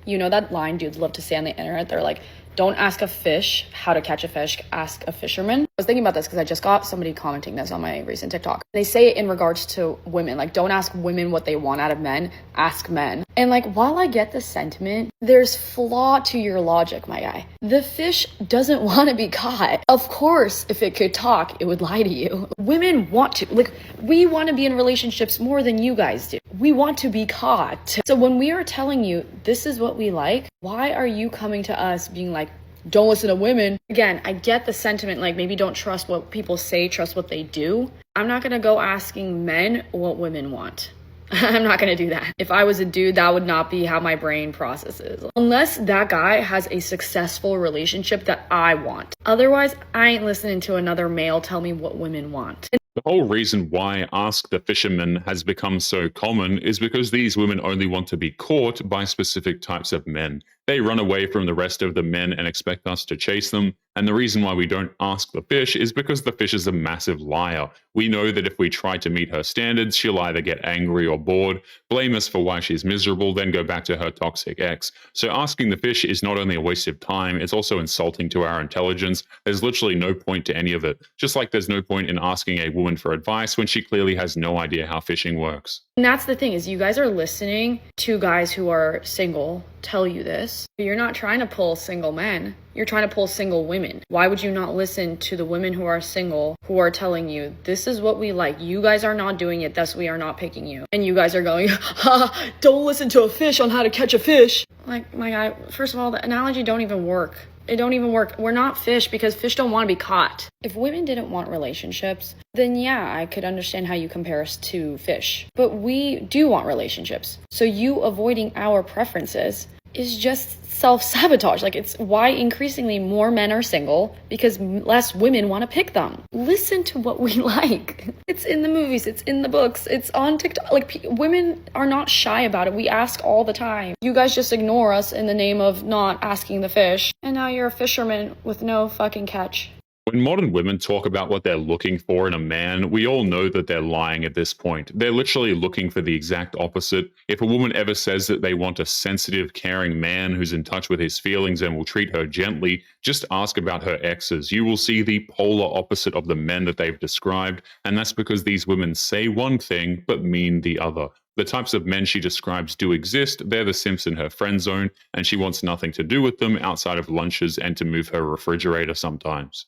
You know that line dudes love to say on the internet? They're like, don't ask a fish how to catch a fish, ask a fisherman. I was thinking about this because I just got somebody commenting this on my recent TikTok. They say it in regards to women, like, don't ask women what they want out of men, ask men. And like, while I get the sentiment, there's flaw to your logic, my guy. The fish doesn't want to be caught. Of course, if it could talk, it would lie to you. Women want to, like, we want to be in relationships more than you guys do. We want to be caught. So when we are telling you this is what we like, why are you coming to us being like, don't listen to women? Again, I get the sentiment, like, maybe don't trust what people say, trust what they do. I'm not gonna go asking men what women want. I'm not gonna do that. If I was a dude, that would not be how my brain processes. Unless that guy has a successful relationship that I want. Otherwise, I ain't listening to another male tell me what women want. The whole reason why Ask the Fisherman has become so common is because these women only want to be caught by specific types of men. They run away from the rest of the men and expect us to chase them. And the reason why we don't ask the fish is because the fish is a massive liar. We know that if we try to meet her standards, she'll either get angry or bored, blame us for why she's miserable, then go back to her toxic ex. So asking the fish is not only a waste of time, it's also insulting to our intelligence. There's literally no point to any of it. Just like there's no point in asking a woman for advice when she clearly has no idea how fishing works. And that's the thing, is you guys are listening to guys who are single tell you this. You're not trying to pull single men. You're trying to pull single women. Why would you not listen to the women who are single, who are telling you, this is what we like. You guys are not doing it, thus we are not picking you. And you guys are going, ha, don't listen to a fish on how to catch a fish. Like, my guy, first of all, the analogy don't even work. It don't even work. We're not fish because fish don't want to be caught. If women didn't want relationships, then yeah, I could understand how you compare us to fish. But we do want relationships. So you avoiding our preferences is just self-sabotage. Like, it's why increasingly more men are single, because less women want to pick them. Listen to what we like. It's in the movies, it's in the books, it's on TikTok. Like, women are not shy about it. We ask all the time. You guys just ignore us in the name of not asking the fish. And now you're a fisherman with no fucking catch. When modern women talk about what they're looking for in a man, we all know that they're lying at this point. They're literally looking for the exact opposite. If a woman ever says that they want a sensitive, caring man who's in touch with his feelings and will treat her gently, just ask about her exes. You will see the polar opposite of the men that they've described, and that's because these women say one thing but mean the other. The types of men she describes do exist. They're the simps in her friend zone, and she wants nothing to do with them outside of lunches and to move her refrigerator sometimes.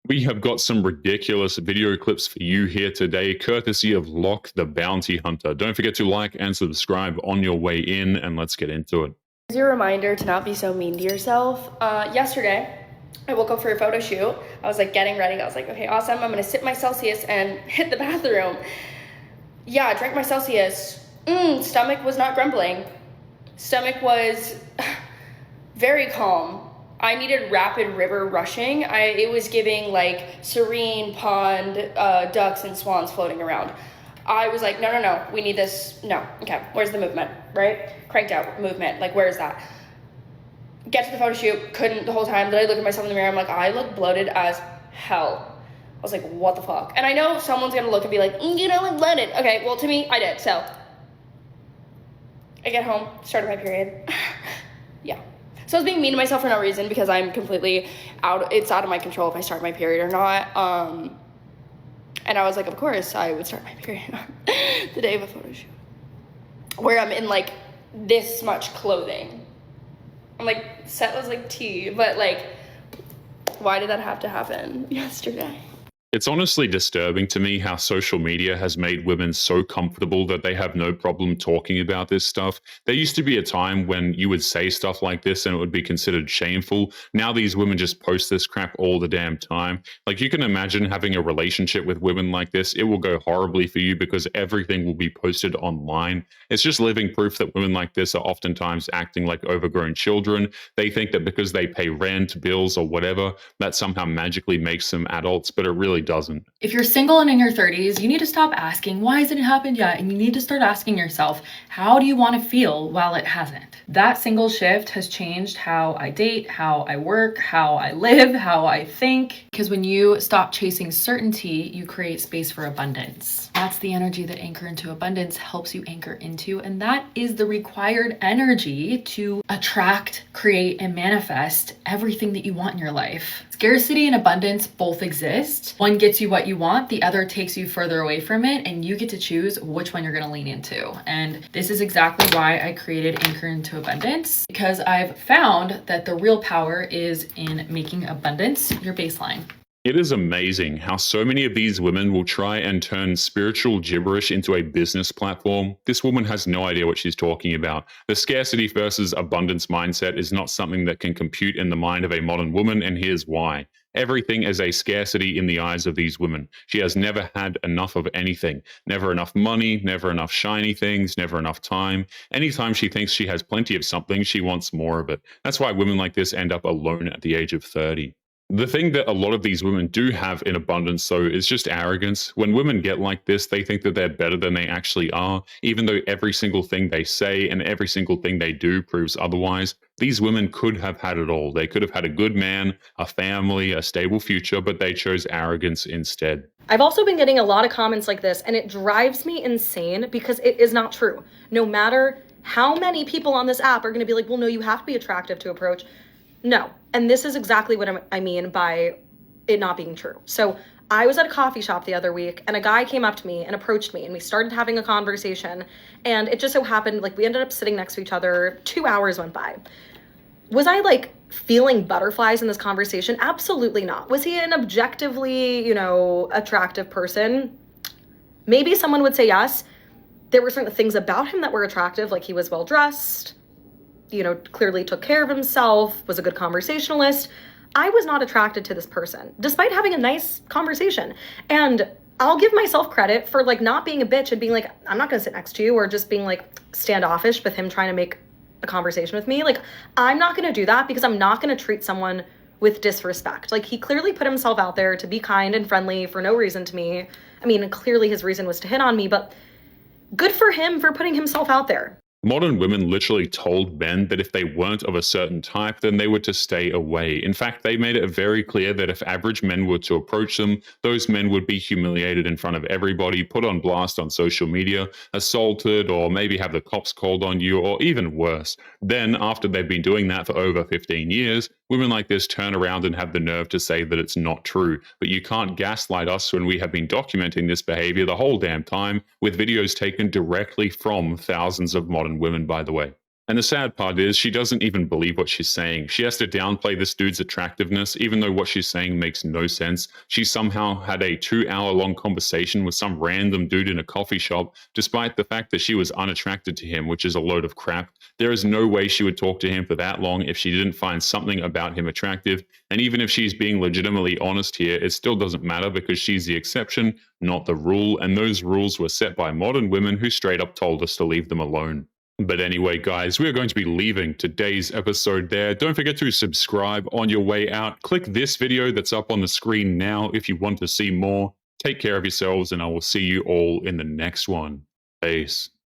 We have got some ridiculous video clips for you here today, courtesy of Locke the Bounty Hunter. Don't forget to like and subscribe on your way in, and let's get into it. Here's your reminder to not be so mean to yourself. Yesterday, I woke up for a photo shoot. I was like getting ready. I was like, okay, awesome. I'm gonna sip my Celsius and hit the bathroom. Yeah, I drank my Celsius. Stomach was not grumbling. Stomach was very calm. I needed rapid river rushing. It was giving like serene pond, ducks and swans floating around. I was like, no, we need this. No, okay, where's the movement, right? Cranked out movement, like where is that? Get to the photo shoot, couldn't the whole time. Then I look at myself in the mirror, I'm like, I look bloated as hell. I was like, what the fuck? And I know someone's gonna look and be like, you don't look bloated. Okay, well to me, I did, so. I get home, started my period. Yeah. So I was being mean to myself for no reason because I'm completely it's out of my control if I start my period or not. And I was like, of course I would start my period on the day of a photo shoot. Where I'm in like this much clothing. I'm like, set was like tea, but like, why did that have to happen yesterday? It's honestly disturbing to me how social media has made women so comfortable that they have no problem talking about this stuff. There used to be a time when you would say stuff like this and it would be considered shameful. Now these women just post this crap all the damn time. Like, you can imagine having a relationship with women like this. It will go horribly for you because everything will be posted online. It's just living proof that women like this are oftentimes acting like overgrown children. They think that because they pay rent, bills, or whatever, that somehow magically makes them adults, but it really really doesn't. If you're single and in your 30s, you need to stop asking, why hasn't it happened yet? And you need to start asking yourself, how do you want to feel while it hasn't? That single shift has changed how I date, how I work, how I live, how I think. Because when you stop chasing certainty, you create space for abundance. That's the energy that Anchor into Abundance helps you anchor into. And that is the required energy to attract, create, and manifest everything that you want in your life. Scarcity and abundance both exist. One gets you what you want, the other takes you further away from it, and you get to choose which one you're going to lean into. And this is exactly why I created Anchor into Abundance, because I've found that the real power is in making abundance your baseline. It is amazing how so many of these women will try and turn spiritual gibberish into a business platform. This woman has no idea what she's talking about. The scarcity versus abundance mindset is not something that can compute in the mind of a modern woman, and here's why. Everything is a scarcity in the eyes of these women. She has never had enough of anything. Never enough money, never enough shiny things, never enough time. Anytime she thinks she has plenty of something, she wants more of it. That's why women like this end up alone at the age of 30. The thing that a lot of these women do have in abundance, though, is just arrogance. When women get like this, they think that they're better than they actually are, even though every single thing they say and every single thing they do proves otherwise. These women could have had it all. They could have had a good man, a family, a stable future, but they chose arrogance instead. I've also been getting a lot of comments like this, and it drives me insane because it is not true. No matter how many people on this app are going to be like, well, no, you have to be attractive to approach. No. And this is exactly what I mean by it not being true. So I was at a coffee shop the other week and a guy came up to me and approached me and we started having a conversation, and it just so happened like we ended up sitting next to each other. 2 hours went by. Was I like feeling butterflies in this conversation? Absolutely not. Was he an objectively, attractive person? Maybe someone would say yes. There were certain things about him that were attractive, like he was well dressed, clearly took care of himself, was a good conversationalist. I was not attracted to this person, despite having a nice conversation. And I'll give myself credit for like not being a bitch and being like, I'm not gonna sit next to you, or just being like standoffish with him trying to make a conversation with me. Like, I'm not gonna do that because I'm not gonna treat someone with disrespect. Like, he clearly put himself out there to be kind and friendly for no reason to me. I mean, clearly his reason was to hit on me, but good for him for putting himself out there. Modern women literally told men that if they weren't of a certain type, then they were to stay away. In fact, they made it very clear that if average men were to approach them, those men would be humiliated in front of everybody, put on blast on social media, assaulted, or maybe have the cops called on you, or even worse. Then, after they've been doing that for over 15 years, women like this turn around and have the nerve to say that it's not true. But you can't gaslight us when we have been documenting this behavior the whole damn time, with videos taken directly from thousands of modern women, by the way. And the sad part is she doesn't even believe what she's saying. She has to downplay this dude's attractiveness, even though what she's saying makes no sense. She somehow had a 2-hour-long conversation with some random dude in a coffee shop, despite the fact that she was unattracted to him, which is a load of crap. There is no way she would talk to him for that long if she didn't find something about him attractive. And even if she's being legitimately honest here, it still doesn't matter because she's the exception, not the rule. And those rules were set by modern women who straight up told us to leave them alone. But anyway, guys, we are going to be leaving today's episode there. Don't forget to subscribe on your way out. Click this video that's up on the screen now if you want to see more. Take care of yourselves, and I will see you all in the next one. Peace.